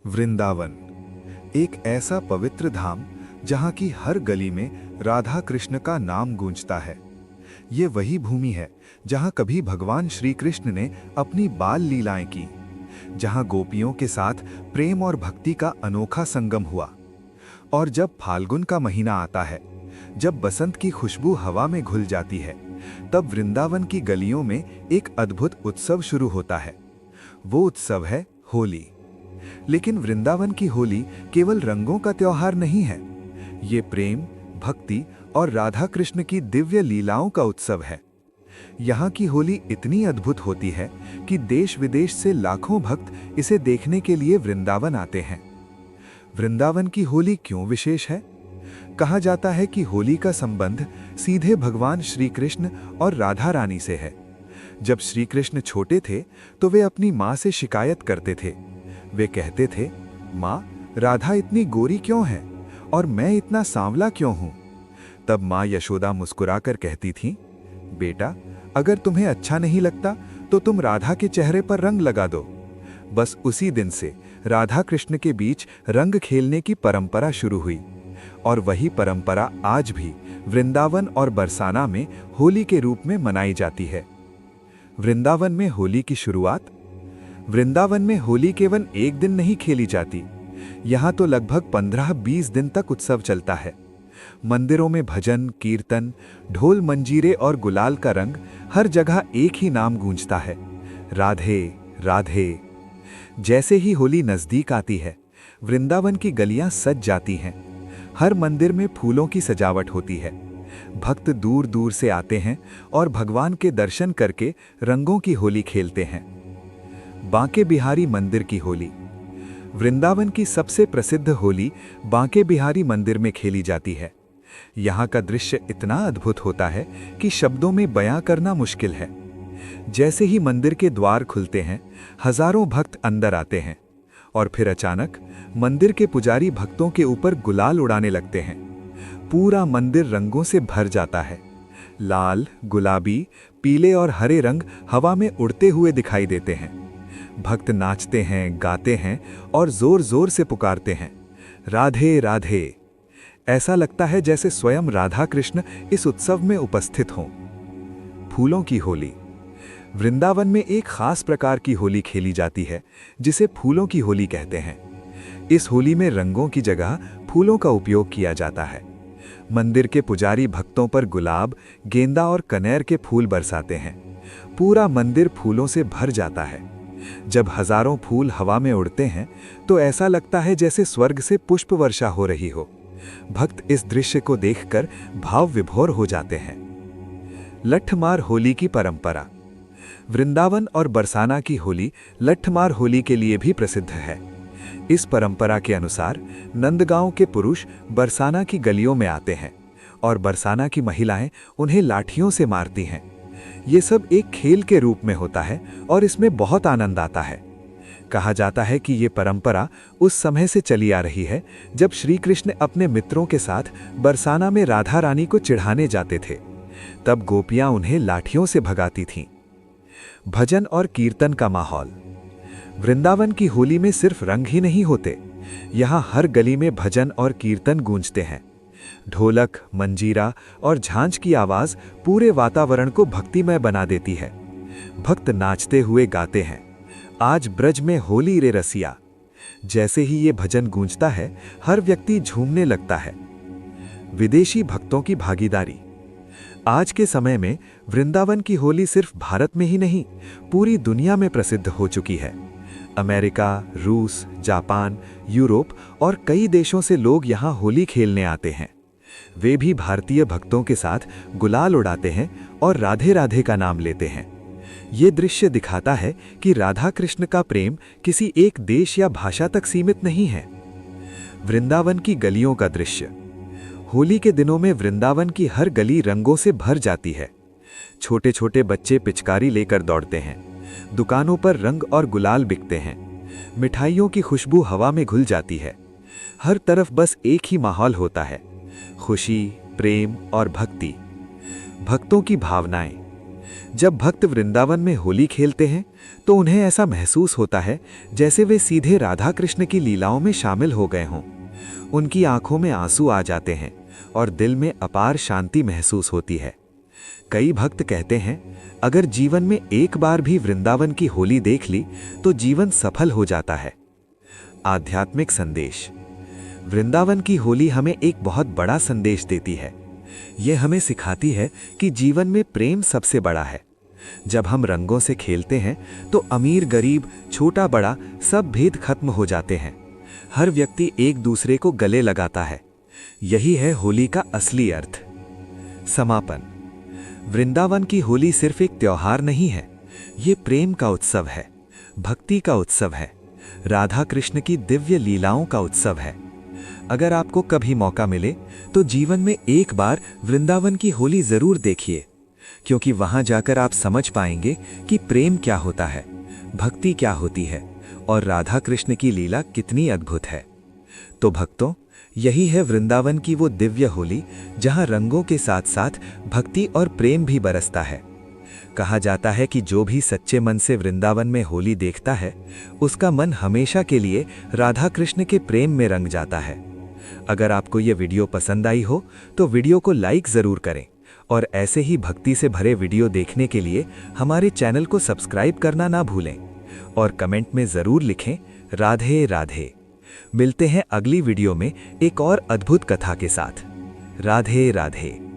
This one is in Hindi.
वृंदावन एक ऐसा पवित्र धाम जहाँ की हर गली में राधा कृष्ण का नाम गूंजता है। ये वही भूमि है जहाँ कभी भगवान श्री कृष्ण ने अपनी बाल लीलाएं की, जहाँ गोपियों के साथ प्रेम और भक्ति का अनोखा संगम हुआ। और जब फाल्गुन का महीना आता है, जब बसंत की खुशबू हवा में घुल जाती है, तब वृंदावन की गलियों में एक अद्भुत उत्सव शुरू होता है। वो उत्सव है होली। लेकिन वृंदावन की होली केवल रंगों का त्योहार नहीं है। ये प्रेम, भक्ति और राधा कृष्ण की दिव्य लीलाओं का उत्सव है। यहाँ की होली इतनी अद्भुत होती है कि देश विदेश से लाखों भक्त इसे देखने के लिए वृंदावन आते हैं। वृंदावन की होली क्यों विशेष है? कहा जाता है कि होली का संबंध सीधे भगवान श्री कृष्ण और राधा रानी से है। जब श्री कृष्ण छोटे थे तो वे अपनी माँ से शिकायत करते थे। वे कहते थे, माँ, राधा इतनी गोरी क्यों है और मैं इतना सांवला क्यों हूँ? तब माँ यशोदा मुस्कुराकर कहती थी, बेटा, अगर तुम्हें अच्छा नहीं लगता तो तुम राधा के चेहरे पर रंग लगा दो। बस उसी दिन से राधा कृष्ण के बीच रंग खेलने की परंपरा शुरू हुई। और वही परंपरा आज भी वृंदावन और बरसाना में होली के रूप में मनाई जाती है। वृंदावन में होली की शुरुआत। वृंदावन में होली केवल एक दिन नहीं खेली जाती। यहाँ तो लगभग 15-20 दिन तक उत्सव चलता है। मंदिरों में भजन, कीर्तन, ढोल, मंजीरे और गुलाल का रंग, हर जगह एक ही नाम गूंजता है, राधे राधे। जैसे ही होली नजदीक आती है, वृंदावन की गलियां सज जाती हैं। हर मंदिर में फूलों की सजावट होती है। भक्त दूर दूर से आते हैं और भगवान के दर्शन करके रंगों की होली खेलते हैं। बांके बिहारी मंदिर की होली। वृंदावन की सबसे प्रसिद्ध होली बांके बिहारी मंदिर में खेली जाती है। यहाँ का दृश्य इतना अद्भुत होता है कि शब्दों में बयां करना मुश्किल है। जैसे ही मंदिर के द्वार खुलते हैं, हजारों भक्त अंदर आते हैं और फिर अचानक मंदिर के पुजारी भक्तों के ऊपर गुलाल उड़ाने लगते हैं। पूरा मंदिर रंगों से भर जाता है। लाल, गुलाबी, पीले और हरे रंग हवा में उड़ते हुए दिखाई देते हैं। भक्त नाचते हैं, गाते हैं और जोर जोर से पुकारते हैं, राधे राधे। ऐसा लगता है जैसे स्वयं राधा कृष्ण इस उत्सव में उपस्थित हों। फूलों की होली। वृंदावन में एक खास प्रकार की होली खेली जाती है जिसे फूलों की होली कहते हैं। इस होली में रंगों की जगह फूलों का उपयोग किया जाता है। मंदिर के पुजारी भक्तों पर गुलाब, गेंदा और कनेर के फूल बरसाते हैं। पूरा मंदिर फूलों से भर जाता है। जब हजारों फूल हवा में उड़ते हैं तो ऐसा लगता है जैसे स्वर्ग से पुष्प वर्षा हो रही हो। भक्त इस दृश्य को देखकर भाव विभोर हो जाते हैं। लठमार होली की परंपरा। वृंदावन और बरसाना की होली लठमार होली के लिए भी प्रसिद्ध है। इस परंपरा के अनुसार नंदगांव के पुरुष बरसाना की गलियों में आते हैं और बरसाना की महिलाएं उन्हें लाठियों से मारती हैं। ये सब एक खेल के रूप में होता है और इसमें बहुत आनंद आता है। कहा जाता है कि ये परंपरा उस समय से चली आ रही है जब श्री कृष्ण अपने मित्रों के साथ बरसाना में राधा रानी को चिढ़ाने जाते थे। तब गोपियां उन्हें लाठियों से भगाती थीं। भजन और कीर्तन का माहौल। वृंदावन की होली में सिर्फ रंग ही नहीं होते, यहाँ हर गली में भजन और कीर्तन गूंजते हैं। ढोलक, मंजीरा और झांझ की आवाज पूरे वातावरण को भक्तिमय बना देती है। भक्त नाचते हुए गाते हैं, आज ब्रज में होली रे रसिया। जैसे ही ये भजन गूंजता है, हर व्यक्ति झूमने लगता है। विदेशी भक्तों की भागीदारी। आज के समय में वृंदावन की होली सिर्फ भारत में ही नहीं, पूरी दुनिया में प्रसिद्ध हो चुकी है। अमेरिका, रूस, जापान, यूरोप और कई देशों से लोग यहाँ होली खेलने आते हैं। वे भी भारतीय भक्तों के साथ गुलाल उड़ाते हैं और राधे राधे का नाम लेते हैं। ये दृश्य दिखाता है कि राधा कृष्ण का प्रेम किसी एक देश या भाषा तक सीमित नहीं है। वृंदावन की गलियों का दृश्य। होली के दिनों में वृंदावन की हर गली रंगों से भर जाती है। छोटे छोटे बच्चे पिचकारी लेकर दौड़ते हैं। दुकानों पर रंग और गुलाल बिकते हैं। मिठाइयों की खुशबू हवा में घुल जाती है। हर तरफ बस एक ही माहौल होता है, खुशी, प्रेम और भक्ति। भक्तों की भावनाएं। जब भक्त वृंदावन में होली खेलते हैं तो उन्हें ऐसा महसूस होता है जैसे वे सीधे राधा कृष्ण की लीलाओं में शामिल हो गए हों। उनकी आंखों में आंसू आ जाते हैं और दिल में अपार शांति महसूस होती है। कई भक्त कहते हैं, अगर जीवन में एक बार भी वृंदावन की होली देख ली तो जीवन सफल हो जाता है। आध्यात्मिक संदेश। वृंदावन की होली हमें एक बहुत बड़ा संदेश देती है। यह हमें सिखाती है कि जीवन में प्रेम सबसे बड़ा है। जब हम रंगों से खेलते हैं तो अमीर गरीब, छोटा बड़ा सब भेद खत्म हो जाते हैं। हर व्यक्ति एक दूसरे को गले लगाता है। यही है होली का असली अर्थ। समापन। वृंदावन की होली सिर्फ एक त्योहार नहीं है, ये प्रेम का उत्सव है, भक्ति का उत्सव है, राधा कृष्ण की दिव्य लीलाओं का उत्सव है। अगर आपको कभी मौका मिले तो जीवन में एक बार वृंदावन की होली जरूर देखिए, क्योंकि वहां जाकर आप समझ पाएंगे कि प्रेम क्या होता है, भक्ति क्या होती है और राधा कृष्ण की लीला कितनी अद्भुत है। तो भक्तों, यही है वृंदावन की वो दिव्य होली जहां रंगों के साथ साथ भक्ति और प्रेम भी बरसता है। कहा जाता है कि जो भी सच्चे मन से वृंदावन में होली देखता है, उसका मन हमेशा के लिए राधा कृष्ण के प्रेम में रंग जाता है। अगर आपको ये वीडियो पसंद आई हो तो वीडियो को लाइक ज़रूर करें और ऐसे ही भक्ति से भरे वीडियो देखने के लिए हमारे चैनल को सब्सक्राइब करना ना भूलें और कमेंट में ज़रूर लिखें राधे राधे। मिलते हैं अगली वीडियो में एक और अद्भुत कथा के साथ। राधे राधे।